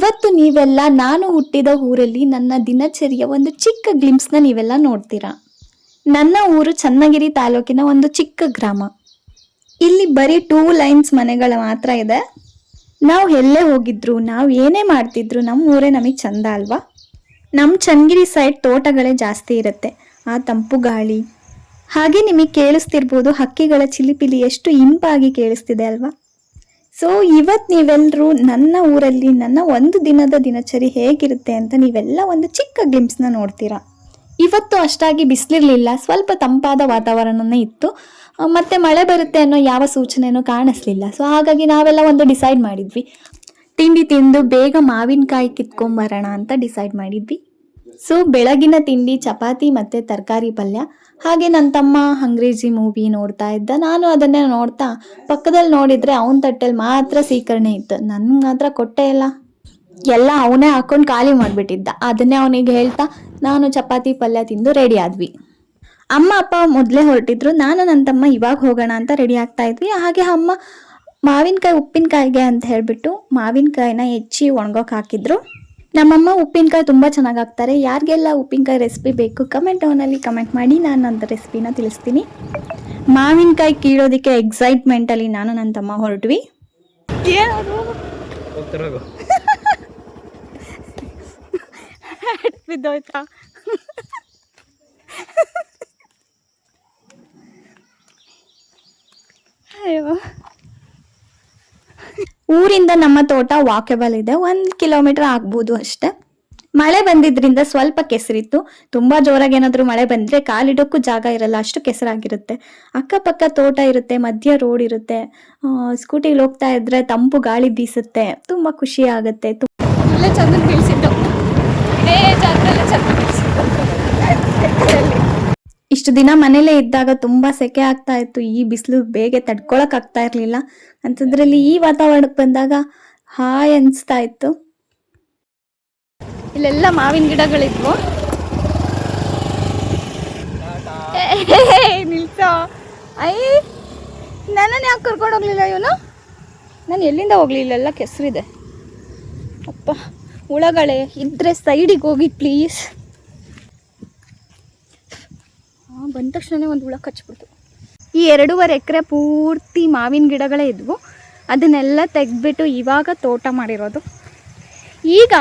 ಇವತ್ತು ನೀವೆಲ್ಲ ನಾನು ಹುಟ್ಟಿದ ಊರಲ್ಲಿ ನನ್ನ ದಿನಚರಿಯ ಒಂದು ಚಿಕ್ಕ ಗ್ಲಿಮ್ಸ್ನ ನೀವೆಲ್ಲ ನೋಡ್ತೀರಾ. ನನ್ನ ಊರು ಚನ್ನಗಿರಿ ತಾಲೂಕಿನ ಒಂದು ಚಿಕ್ಕ ಗ್ರಾಮ. ಇಲ್ಲಿ ಬರೀ 2 ಲೈನ್ಸ್ ಮನೆಗಳ ಮಾತ್ರ ಇದೆ. ನಾವು ಎಲ್ಲೇ ಹೋಗಿದ್ರು, ನಾವು ಏನೇ ಮಾಡ್ತಿದ್ರು, ನಮ್ಮ ಊರೇ ನಮಗೆ ಚಂದ ಅಲ್ವಾ. ನಮ್ಮ ಚನ್ನಗಿರಿ ಸೈಡ್ ತೋಟಗಳೇ ಜಾಸ್ತಿ ಇರುತ್ತೆ. ಆ ತಂಪು ಗಾಳಿ, ಹಾಗೆ ನಿಮಗೆ ಕೇಳಿಸ್ತಿರ್ಬೋದು ಹಕ್ಕಿಗಳ ಚಿಲಿಪಿಲಿ ಎಷ್ಟು ಇಂಪಾಗಿ ಕೇಳಿಸ್ತಿದೆ ಅಲ್ವಾ. ಸೊ ಇವತ್ತು ನೀವೆಲ್ಲರೂ ನನ್ನ ಊರಲ್ಲಿ ನನ್ನ ಒಂದು ದಿನದ ದಿನಚರಿ ಹೇಗಿರುತ್ತೆ ಅಂತ ನೀವೆಲ್ಲ ಒಂದು ಚಿಕ್ಕ ಗ್ಲಿಮ್ಸ್ನ ನೋಡ್ತೀರಾ. ಇವತ್ತು ಅಷ್ಟಾಗಿ ಬಿಸಿಲಿರಲಿಲ್ಲ, ಸ್ವಲ್ಪ ತಂಪಾದ ವಾತಾವರಣನೇ ಇತ್ತು. ಮತ್ತೆ ಮಳೆ ಬರುತ್ತೆ ಅನ್ನೋ ಯಾವ ಸೂಚನೆನೂ ಕಾಣಿಸ್ಲಿಲ್ಲ. ಸೊ ಹಾಗಾಗಿ ನಾವೆಲ್ಲ ಒಂದು ಡಿಸೈಡ್ ಮಾಡಿದ್ವಿ, ತಿಂಡಿ ತಿಂದು ಬೇಗ ಮಾವಿನಕಾಯಿ ಕಿತ್ಕೊಂಬರೋಣ ಅಂತ ಡಿಸೈಡ್ ಮಾಡಿದ್ವಿ. ಸೊ ಬೆಳಗಿನ ತಿಂಡಿ ಚಪಾತಿ ಮತ್ತು ತರಕಾರಿ ಪಲ್ಯ. ಹಾಗೆ ನನ್ನ ತಮ್ಮ ಅಂಗ್ರೇಜಿ ಮೂವಿ ನೋಡ್ತಾ ಇದ್ದ. ನಾನು ಅದನ್ನೇ ನೋಡ್ತಾ ಪಕ್ಕದಲ್ಲಿ ನೋಡಿದರೆ ಅವನ ತಟ್ಟೆಯಲ್ಲಿ ಮಾತ್ರ ಸೀಕರಣೆ ಇತ್ತು. ನನಗೆ ಮಾತ್ರ ಕೊಟ್ಟೆ ಇಲ್ಲ, ಎಲ್ಲ ಅವನೇ ಹಾಕೊಂಡು ಖಾಲಿ ಮಾಡಿಬಿಟ್ಟಿದ್ದ. ಅದನ್ನೇ ಅವನಿಗೆ ಹೇಳ್ತಾ ನಾನು ಚಪಾತಿ ಪಲ್ಯ ತಿಂದು ರೆಡಿ ಆದ್ವಿ. ಅಮ್ಮ ಅಪ್ಪ ಮೊದಲೇ ಹೊರಟಿದ್ರು, ನಾನು ನನ್ನ ತಮ್ಮ ಇವಾಗ ಹೋಗೋಣ ಅಂತ ರೆಡಿ ಆಗ್ತಾ ಇದ್ವಿ. ಹಾಗೆ ಅಮ್ಮ ಮಾವಿನಕಾಯಿ ಉಪ್ಪಿನಕಾಯಿಗೆ ಅಂತ ಹೇಳಿಬಿಟ್ಟು ಮಾವಿನಕಾಯಿನ ಹೆಚ್ಚಿ ಒಣಗೋಕೆ ಹಾಕಿದ್ರು. ನಮ್ಮಮ್ಮ ಉಪ್ಪಿನಕಾಯಿ ತುಂಬ ಚೆನ್ನಾಗಿ ಹಾಕ್ತಾರೆ. ಯಾರಿಗೆಲ್ಲ ಉಪ್ಪಿನಕಾಯಿ ರೆಸಿಪಿ ಬೇಕು ಕಮೆಂಟ್ ಡೌನಲ್ಲಿ ಕಮೆಂಟ್ ಮಾಡಿ, ನಾನು ಅಂತ ರೆಸಿಪಿನ ತಿಳಿಸ್ತೀನಿ. ಮಾವಿನಕಾಯಿ ಕೀಳೋದಕ್ಕೆ ಎಕ್ಸೈಟ್ಮೆಂಟಲ್ಲಿ ನಾನು ನನ್ನ ತಮ್ಮ ಹೊರಟ್ವಿ. ಬಿದ್ದೋಯ್ತಾ? ಅಯ್ಯೋ, ಊರಿಂದ ನಮ್ಮ ತೋಟ ವಾಕೆಬಲ್ ಇದೆ, 1 ಕಿಲೋಮೀಟರ್ ಆಗ್ಬೋದು ಅಷ್ಟೆ. ಮಳೆ ಬಂದಿದ್ರಿಂದ ಸ್ವಲ್ಪ ಕೆಸರಿತ್ತು. ತುಂಬಾ ಜೋರಾಗಿ ಏನಾದರೂ ಮಳೆ ಬಂದ್ರೆ ಕಾಲಿಡೋಕ್ಕೂ ಜಾಗ ಇರಲ್ಲ, ಅಷ್ಟು ಕೆಸರಾಗಿರುತ್ತೆ. ಅಕ್ಕಪಕ್ಕ ತೋಟ ಇರುತ್ತೆ, ಮಧ್ಯ ರೋಡ್ ಇರುತ್ತೆ. ಸ್ಕೂಟಿಲಿ ಹೋಗ್ತಾ ಇದ್ರೆ ತಂಪು ಗಾಳಿ ಬೀಸುತ್ತೆ, ತುಂಬಾ ಖುಷಿ ಆಗುತ್ತೆ. ಚಂದನ್ ಬೀಳ್ಸಿದ್ದು ಇಷ್ಟು ದಿನ ಮನೇಲೇ ಇದ್ದಾಗ ತುಂಬಾ ಸೆಕೆ ಆಗ್ತಾ ಇತ್ತು. ಈ ಬಿಸಿಲು ಬೇಗ ತಡ್ಕೊಳಕ್ ಆಗ್ತಾ ಇರ್ಲಿಲ್ಲ. ಅಂತದ್ರಲ್ಲಿ ಈ ವಾತಾವರಣಕ್ಕೆ ಬಂದಾಗ ಹಾಯ್ ಅನ್ಸ್ತಾ ಇತ್ತು. ಇಲ್ಲೆಲ್ಲ ಮಾವಿನ ಗಿಡಗಳಿದ್ವು. ನಿಲ್ಸೋ, ನನ್ನನ್ನು ಯಾಕೆ ಕರ್ಕೊಂಡು ಹೋಗ್ಲಿಲ್ಲ ಇವನು? ನಾನು ಎಲ್ಲಿಂದ ಹೋಗ್ಲಿ, ಇಲ್ಲೆಲ್ಲ ಕೆಸರಿದೆ. ಅಪ್ಪ, ಹುಳಗಳೇ ಇದ್ರೆ ಸೈಡಿಗೆ ಹೋಗಿ ಪ್ಲೀಸ್. ಬಂದ ತಕ್ಷಣ ಒಂದು ಹುಳ ಕಚ್ಬಿಡ್ತು. ಈ 2.5 ಎಕರೆ ಪೂರ್ತಿ ಮಾವಿನ ಗಿಡಗಳೇ ಇದ್ವು. ಅದನ್ನೆಲ್ಲ ತೆಗೆದ್ಬಿಟ್ಟು ಇವಾಗ ತೋಟ ಮಾಡಿರೋದು. ಈಗ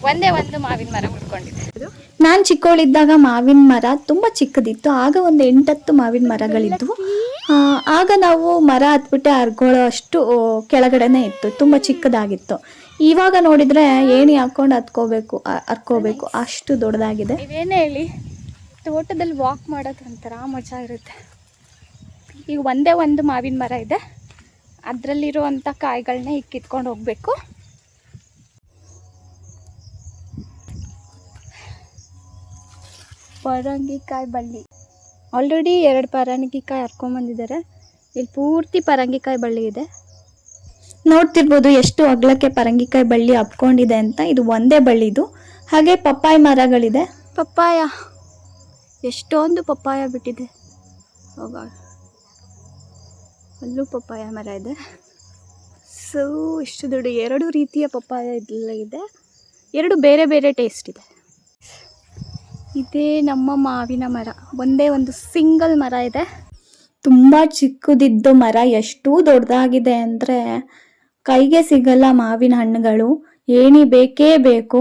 ಒಂದೇ ಒಂದು ಮಾವಿನ ಮರ ಉಳ್ಕೊಂಡಿದೆ. ನಾನು ಚಿಕ್ಕವಳಿದ್ದಾಗ ಮಾವಿನ ಮರ ತುಂಬ ಚಿಕ್ಕದಿತ್ತು. ಆಗ ಒಂದು 8-10 ಮಾವಿನ ಮರಗಳಿದ್ವು. ಆಗ ನಾವು ಮರ ಹತ್ಬಿಟ್ಟೆ ಹರ್ಕೊಳ್ಳೋ ಅಷ್ಟು ಕೆಳಗಡೆನೇ ಇತ್ತು, ತುಂಬ ಚಿಕ್ಕದಾಗಿತ್ತು. ಇವಾಗ ನೋಡಿದರೆ ಏಣಿ ಹಾಕ್ಕೊಂಡು ಹರ್ಕೋಬೇಕು, ಅಷ್ಟು ದೊಡ್ಡದಾಗಿದೆ. ಇವೇನೇ ಹೇಳಿ, ತೋಟದಲ್ಲಿ ವಾಕ್ ಮಾಡೋದು ಒಂಥರ ಮಜಾ ಇರುತ್ತೆ. ಈಗ ಒಂದೇ ಒಂದು ಮಾವಿನ ಮರ ಇದೆ, ಅದರಲ್ಲಿರುವಂಥ ಕಾಯಿಗಳನ್ನ ಈಗ ಕಿತ್ಕೊಂಡು ಹೋಗಬೇಕು. ಪರಂಗಿಕಾಯಿ ಬಳ್ಳಿ ಆಲ್ರೆಡಿ 2 ಪರಂಗಿಕಾಯಿ ಹರ್ಕೊಂಬಂದಿದ್ದಾರೆ. ಇಲ್ಲಿ ಪೂರ್ತಿ ಪರಂಗಿಕಾಯಿ ಬಳ್ಳಿ ಇದೆ. ನೋಡ್ತಿರ್ಬೋದು ಎಷ್ಟು ಅಗಲಕ್ಕೆ ಪರಂಗಿಕಾಯಿ ಬಳ್ಳಿ ಹಬ್ಕೊಂಡಿದೆ ಅಂತ. ಇದು ಒಂದೇ ಬಳ್ಳಿದು. ಹಾಗೆ ಪಪ್ಪಾಯ ಮರಗಳಿದೆ. ಪಪ್ಪಾಯ ಎಷ್ಟೊಂದು ಪಪ್ಪಾಯ ಬಿಟ್ಟಿದೆ. ಅಲ್ಲೂ ಪಪ್ಪಾಯ ಮರ ಇದೆ. ಸೊ ಇಷ್ಟು ದೊಡ್ಡ 2 ರೀತಿಯ ಪಪ್ಪಾಯ ಇದೆಲ್ಲ ಇದೆ. 2 ಬೇರೆ ಬೇರೆ ಟೇಸ್ಟ್ ಇದೆ. ಇದೇ ನಮ್ಮ ಮಾವಿನ ಮರ, ಒಂದೇ ಒಂದು ಸಿಂಗಲ್ ಮರ ಇದೆ. ತುಂಬ ಚಿಕ್ಕದಿದ್ದು ಮರ ಎಷ್ಟು ದೊಡ್ಡದಾಗಿದೆ ಅಂದರೆ ಕೈಗೆ ಸಿಗಲ್ಲ ಮಾವಿನ ಹಣ್ಣುಗಳು. ಏಣಿ ಬೇಕೇ ಬೇಕು.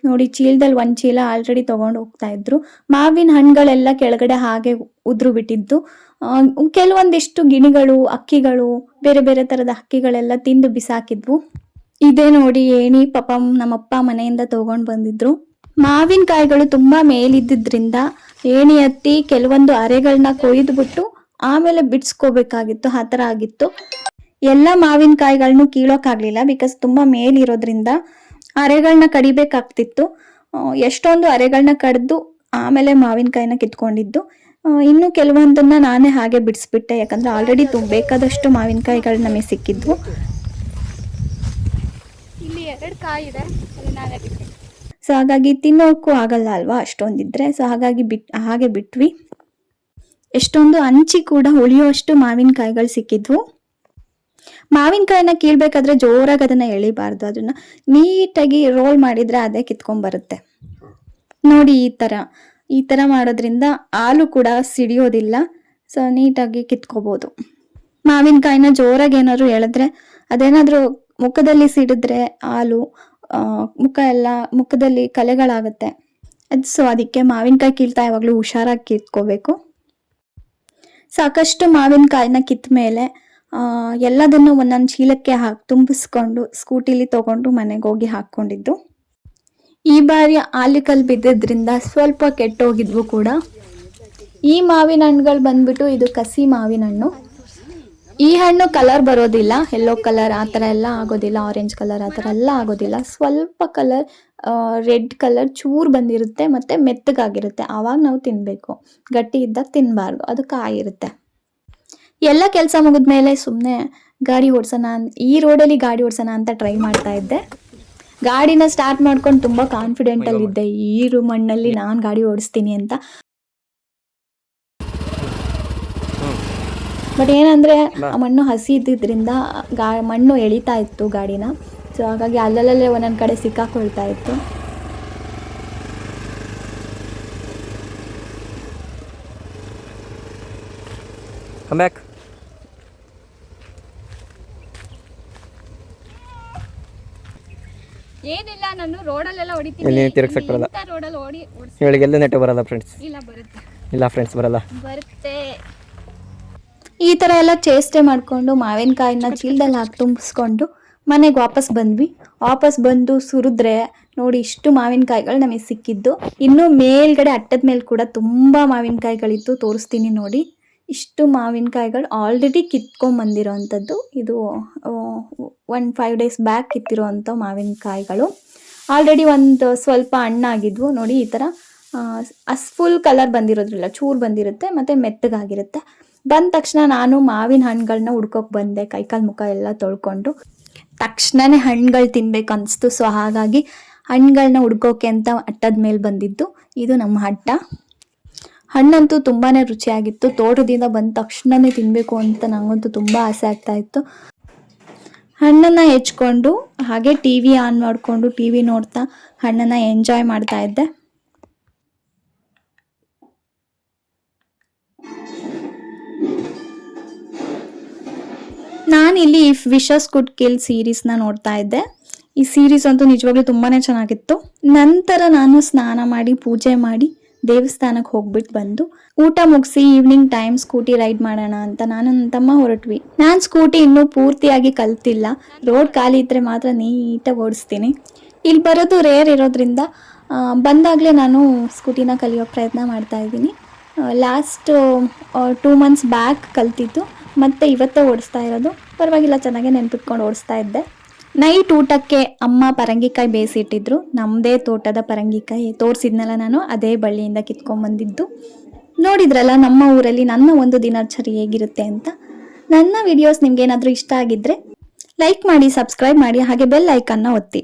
ನೋಡಿ, ಚೀಲದಲ್ಲಿ 1 ಚೀಲ ಆಲ್ರೆಡಿ ತೊಗೊಂಡು ಹೋಗ್ತಾ ಇದ್ರು. ಮಾವಿನ ಹಣ್ಣುಗಳೆಲ್ಲ ಕೆಳಗಡೆ ಹಾಗೆ ಉದುರು ಬಿಟ್ಟಿದ್ದು. ಕೆಲವೊಂದಿಷ್ಟು ಗಿಣಿಗಳು, ಹಕ್ಕಿಗಳು, ಬೇರೆ ಬೇರೆ ಥರದ ಹಕ್ಕಿಗಳೆಲ್ಲ ತಿಂದು ಬಿಸಾಕಿದ್ವು. ಇದೇ ನೋಡಿ ಏಣಿ, ಪಾಪ ನಮ್ಮಪ್ಪ ಮನೆಯಿಂದ ತೊಗೊಂಡು ಬಂದಿದ್ರು. ಮಾವಿನಕಾಯಿಗಳು ತುಂಬ ಮೇಲಿದ್ದರಿಂದ ಏಣಿ ಹತ್ತಿ ಕೆಲವೊಂದು ಅರೆಗಳನ್ನ ಕೊಯ್ದುಬಿಟ್ಟು ಆಮೇಲೆ ಬಿಡಿಸ್ಕೋಬೇಕಾಗಿತ್ತು. ಆ ಥರ ಆಗಿತ್ತು. ಎಲ್ಲ ಮಾವಿನಕಾಯಿಗಳನ್ನೂ ಕೀಳೋಕ್ಕಾಗಲಿಲ್ಲ, ಬಿಕಾಸ್ ತುಂಬ ಮೇಲಿರೋದ್ರಿಂದ ಅರೆಗಳನ್ನ ಕಡಿಬೇಕಾಗ್ತಿತ್ತು. ಎಷ್ಟೊಂದು ಅರೆಗಳನ್ನ ಕಡಿದು ಆಮೇಲೆ ಮಾವಿನಕಾಯಿನ ಕಿತ್ಕೊಂಡಿದ್ದು. ಇನ್ನು ಕೆಲವೊಂದನ್ನು ನಾನೇ ಹಾಗೆ ಬಿಡಿಸ್ಬಿಟ್ಟೆ, ಯಾಕಂದರೆ ಆಲ್ರೆಡಿ ಬೇಕಾದಷ್ಟು ಮಾವಿನಕಾಯಿಗಳು ನಮಗೆ ಸಿಕ್ಕಿದ್ವು. ಇಲ್ಲಿ 2 ಕಾಯಿ ಇದೆ, ನಾನೇ ಬಿಟ್ಟೆ. ಸೊ ಹಾಗಾಗಿ ತಿನ್ನೋಕ್ಕೂ ಆಗಲ್ಲ ಅಲ್ವಾ ಅಷ್ಟೊಂದಿದ್ರೆ. ಸೊ ಹಾಗಾಗಿ ಹಾಗೆ ಬಿಟ್ವಿ. ಎಷ್ಟೊಂದು ಹಂಚಿ ಕೂಡ ಉಳಿಯುವಷ್ಟು ಮಾವಿನಕಾಯಿಗಳು ಸಿಕ್ಕಿದ್ವು. ಮಾವಿನಕಾಯಿನ ಕೀಳ್ಬೇಕಾದ್ರೆ ಜೋರಾಗಿ ಅದನ್ನ ಎಳಿಬಾರ್ದು, ಅದನ್ನ ನೀಟಾಗಿ ರೋಲ್ ಮಾಡಿದ್ರೆ ಅದೇ ಕಿತ್ಕೊಂಡ್ ಬರುತ್ತೆ. ನೋಡಿ ಈ ತರ ಮಾಡೋದ್ರಿಂದ ಹಾಲು ಕೂಡ ಸಿಡಿಯೋದಿಲ್ಲ, ಸೊ ನೀಟಾಗಿ ಕಿತ್ಕೋಬಹುದು. ಮಾವಿನಕಾಯಿನ ಜೋರಾಗಿ ಏನಾದ್ರು ಎಳೆದ್ರೆ ಅದೇನಾದ್ರೂ ಮುಖದಲ್ಲಿ ಸಿಡಿದ್ರೆ ಹಾಲು ಮುಖದಲ್ಲಿ ಕಲೆಗಳಾಗುತ್ತೆ. ಸೊ ಅದಕ್ಕೆ ಮಾವಿನಕಾಯಿ ಕೀಳ್ತಾ ಯಾವಾಗ್ಲೂ ಹುಷಾರಾಗಿ ಕಿತ್ಕೋಬೇಕು. ಸಾಕಷ್ಟು ಮಾವಿನಕಾಯಿನ ಕಿತ್ತ ಮೇಲೆ ಎಲ್ಲದನ್ನು ಒಂದೊಂದು ಚೀಲಕ್ಕೆ ತುಂಬಿಸ್ಕೊಂಡು ಸ್ಕೂಟಿಲಿ ತಗೊಂಡು ಮನೆಗೆ ಹೋಗಿ ಹಾಕೊಂಡಿದ್ದು. ಈ ಬಾರಿ ಆಲಿಕಲ್ ಬಿದ್ದಿದ್ರಿಂದ ಸ್ವಲ್ಪ ಕೆಟ್ಟೋಗಿದ್ವು ಕೂಡ. ಈ ಮಾವಿನ ಹಣ್ಣುಗಳು ಬಂದ್ಬಿಟ್ಟು ಇದು ಕಸಿ ಮಾವಿನ ಹಣ್ಣು. ಈ ಹಣ್ಣು ಕಲರ್ ಬರೋದಿಲ್ಲ, ಯೆಲ್ಲೋ ಕಲರ್ ಆ ಥರ ಎಲ್ಲ ಆಗೋದಿಲ್ಲ, ಆರೆಂಜ್ ಕಲರ್ ಆ ಥರ ಎಲ್ಲ ಆಗೋದಿಲ್ಲ. ಸ್ವಲ್ಪ ಕಲರ್ ರೆಡ್ ಕಲರ್ ಚೂರು ಬಂದಿರುತ್ತೆ ಮತ್ತು ಮೆತ್ತಗಾಗಿರುತ್ತೆ. ಆವಾಗ ನಾವು ತಿನ್ನಬೇಕು, ಗಟ್ಟಿ ಇದ್ದಾಗ ತಿನ್ನಬಾರ್ದು, ಅದು ಕಾಯಿರುತ್ತೆ. ಎಲ್ಲ ಕೆಲಸ ಮುಗಿದ್ಮೇಲೆ ಸುಮ್ಮನೆ ಗಾಡಿ ಓಡಿಸೋಣ, ಈ ರೋಡಲ್ಲಿ ಗಾಡಿ ಓಡಿಸೋಣ ಅಂತ ಟ್ರೈ ಮಾಡ್ತಾ ಇದ್ದೆ. ಗಾಡಿನ ಸ್ಟಾರ್ಟ್ ಮಾಡ್ಕೊಂಡು ತುಂಬ ಕಾನ್ಫಿಡೆಂಟಲ್ಲಿ ಇದ್ದೆ, ಈ ಮಣ್ಣಲ್ಲಿ ನಾನು ಗಾಡಿ ಓಡಿಸ್ತೀನಿ ಅಂತ. ಬಟ್ ಏನಂದರೆ ಆ ಮಣ್ಣು ಹಸಿ ಇದ್ದಿದ್ದರಿಂದ ಮಣ್ಣು ಎಳಿತಾ ಇತ್ತು ಗಾಡಿನ. ಸೊ ಹಾಗಾಗಿ ಅಲ್ಲಲ್ಲೇ ಒಂದೊಂದು ಕಡೆ ಸಿಕ್ಕಾಕೊಳ್ತಾ ಇತ್ತು. ಏನಿಲ್ಲ, ನಾನು ರೋಡಲ್ಲೆಲ್ಲ ಹೊಡಿತೀನಿ, ತಿರುಗಿಸಕ್ಕೆ ಬರಲ್ಲ. ರೋಡಲ್ಲಿ ಇವಳಿಗೆಲ್ಲ ನೆಟ್ಟು ಬರಲ್ಲ ಫ್ರೆಂಡ್ಸ್. ಇಲ್ಲ ಬರುತ್ತೆ, ಇಲ್ಲ ಫ್ರೆಂಡ್ಸ್ ಬರಲ್ಲ, ಬರುತ್ತೆ. ಈ ಥರ ಎಲ್ಲ ಚೇಷ್ಟೆ ಮಾಡಿಕೊಂಡು ಮಾವಿನಕಾಯಿನ ಚೀಲದಲ್ಲಿ ಹಾಕಿ ತುಂಬಿಸ್ಕೊಂಡು ಮನೆಗೆ ವಾಪಸ್ ಬಂದು ಸುರಿದ್ರೆ ನೋಡಿ ಇಷ್ಟು ಮಾವಿನಕಾಯಿಗಳು ನಮಗೆ ಸಿಕ್ಕಿದ್ದು. ಇನ್ನು ಮೇಲ್ಗಡೆ ಅಟ್ಟದ ಮೇಲೆ ಕೂಡ ತುಂಬ ಮಾವಿನಕಾಯಿಗಳಿತ್ತು, ತೋರಿಸ್ತೀನಿ ನೋಡಿ. ಇಷ್ಟು ಮಾವಿನಕಾಯಿಗಳು ಆಲ್ರೆಡಿ ಕಿತ್ಕೊಂಡ್ಬಂದಿರೋ ಅಂಥದ್ದು. ಇದು 5 days ಬ್ಯಾಕ್ ಕಿತ್ತಿರೋ ಅಂಥ ಮಾವಿನಕಾಯಿಗಳು. ಆಲ್ರೆಡಿ ಒಂದು ಸ್ವಲ್ಪ ಹಣ್ಣಾಗಿದ್ವು ನೋಡಿ. ಈ ಥರ ಫುಲ್ ಕಲರ್ ಬಂದಿರೋದ್ರಿಲ್ಲ, ಚೂರು ಬಂದಿರುತ್ತೆ ಮತ್ತು ಮೆತ್ತಗಾಗಿರುತ್ತೆ. ಬಂದ ತಕ್ಷಣ ನಾನು ಮಾವಿನ ಹಣ್ಣುಗಳನ್ನ ಹುಡ್ಕೋಕೆ ಬಂದೆ, ಕೈಕಾಲು ಮುಖ ಎಲ್ಲ ತೊಳ್ಕೊಂಡು. ತಕ್ಷಣವೇ ಹಣ್ಣುಗಳು ತಿನ್ಬೇಕು ಅನಿಸ್ತು. ಸೊ ಹಾಗಾಗಿ ಹಣ್ಣುಗಳನ್ನ ಹುಡ್ಕೋಕೆ ಅಂತ ಅಟ್ಟದ ಮೇಲೆ ಬಂದಿದ್ದು. ಇದು ನಮ್ಮ ಅಟ್ಟ. ಹಣ್ಣಂತೂ ತುಂಬಾ ರುಚಿಯಾಗಿತ್ತು. ತೋಟದಿಂದ ಬಂದ ತಕ್ಷಣವೇ ತಿನ್ನಬೇಕು ಅಂತ ನನಗಂತೂ ತುಂಬ ಆಸೆ ಆಗ್ತಾ ಇತ್ತು. ಹಣ್ಣನ್ನು ಹೆಚ್ಕೊಂಡು ಹಾಗೆ TV ಆನ್ ಮಾಡಿಕೊಂಡು TV ನೋಡ್ತಾ ಹಣ್ಣನ್ನು ಎಂಜಾಯ್ ಮಾಡ್ತಾ ಇದ್ದೆ. ನಾನಿಲ್ಲಿ ವಿಶಸ್ ಕುಡ್ ಕಿಲ್ ಸೀರೀಸ್ನ ನೋಡ್ತಾ ಇದ್ದೆ. ಈ ಸೀರೀಸ್ ಅಂತೂ ನಿಜವಾಗ್ಲೂ ತುಂಬಾ ಚೆನ್ನಾಗಿತ್ತು. ನಂತರ ನಾನು ಸ್ನಾನ ಮಾಡಿ ಪೂಜೆ ಮಾಡಿ ದೇವಸ್ಥಾನಕ್ಕೆ ಹೋಗ್ಬಿಟ್ಟು ಬಂದು ಊಟ ಮುಗಿಸಿ ಈವ್ನಿಂಗ್ ಟೈಮ್ ಸ್ಕೂಟಿ ರೈಡ್ ಮಾಡೋಣ ಅಂತ ನಾನು ನನ್ನ ತಮ್ಮ ಹೊರಟ್ವಿ. ನಾನು ಸ್ಕೂಟಿ ಇನ್ನೂ ಪೂರ್ತಿಯಾಗಿ ಕಲ್ತಿಲ್ಲ, ರೋಡ್ ಖಾಲಿ ಇದ್ರೆ ಮಾತ್ರ ನೀಟಾಗಿ ಓಡಿಸ್ತೀನಿ. ಇಲ್ಲಿ ಬರೋದು ರೇರ್ ಇರೋದ್ರಿಂದ ಬಂದಾಗಲೇ ನಾನು ಸ್ಕೂಟಿನ ಕಲಿಯೋ ಪ್ರಯತ್ನ ಮಾಡ್ತಾ ಇದ್ದೀನಿ. ಲಾಸ್ಟ್ 2 months ಬ್ಯಾಕ್ ಕಲ್ತಿದ್ದು, ಮತ್ತು ಇವತ್ತೇ ಓಡಿಸ್ತಾ ಇರೋದು. ಪರವಾಗಿಲ್ಲ, ಚೆನ್ನಾಗೇ ನೆನ್ಪಿಟ್ಕೊಂಡು ಓಡಿಸ್ತಾ ಇದ್ದೆ. ನೈಟ್ ಊಟಕ್ಕೆ ಅಮ್ಮ ಪರಂಗಿಕಾಯಿ ಬೇಯಿಸಿಟ್ಟಿದ್ರು. ನಮ್ಮದೇ ತೋಟದ ಪರಂಗಿಕಾಯಿ ತೋರಿಸಿದ್ನಲ್ಲ ನಾನು, ಅದೇ ಬಳ್ಳಿಯಿಂದ ಕಿತ್ಕೊಂಡ್ಬಂದಿದ್ದು. ನೋಡಿದ್ರಲ್ಲ ನಮ್ಮ ಊರಲ್ಲಿ ನನ್ನ ಒಂದು ದಿನಚರಿ ಹೇಗಿರುತ್ತೆ ಅಂತ. ನನ್ನ ವಿಡಿಯೋಸ್ ನಿಮ್ಗೇನಾದರೂ ಇಷ್ಟ ಆಗಿದ್ದರೆ ಲೈಕ್ ಮಾಡಿ, ಸಬ್ಸ್ಕ್ರೈಬ್ ಮಾಡಿ, ಹಾಗೆ ಬೆಲ್ ಐಕನ್ನ ಒತ್ತಿ.